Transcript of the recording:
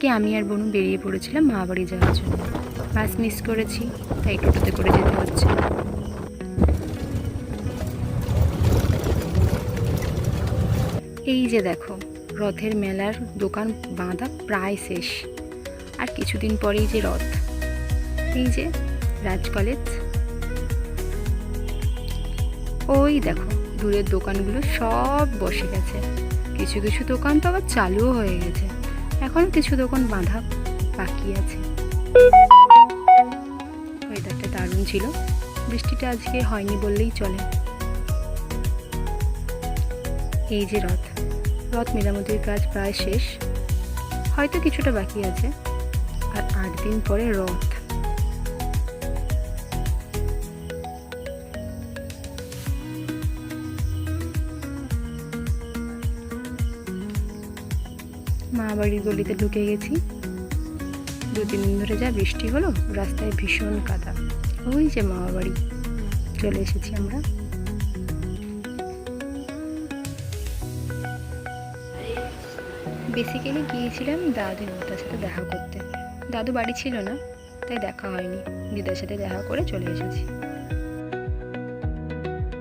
আজকে আমি আর বনু বেরিয়ে পড়েছিলাম মামাবাড়ি যাওয়ার জন্য। বাস মিস করেছি, তাই টোটোতে করে যেতে হচ্ছে। এই যে দেখো, রথের মেলার দোকান বাঁধা প্রায় শেষ, আর কিছুদিন পরেই যে রথ। এই যে রাজ কলেজ, ওই দেখো দূরের দোকানগুলো সব বসে গেছে। কিছু কিছু দোকান তো আবার চালুও হয়ে গেছে, এখন কিছু দোকান বাঁধা বাকি আছে। ওয়েদারটা দারুণ ছিল, বৃষ্টিটা আজকে হয়নি বললেই চলে। এই যে রথ, রথ মেরামতির কাজ প্রায় শেষ, হয়তো কিছুটা বাকি আছে। আর 8 দিন পরে রথ। মামাবাড়ির গলিতে ঢুকে গেছি। 2-3 দিন ধরে যা বৃষ্টি হলো, রাস্তায় ভীষণ কাদা। ওই যে মামাবাড়ি, চলে এসেছি আমরা। বেসিক্যালি গিয়েছিলাম দাদুর সাথে দেখা করতে। দাদু বাড়ি ছিল না, তাই দেখা হয়নি। দিদার সাথে দেখা করে চলে এসেছি।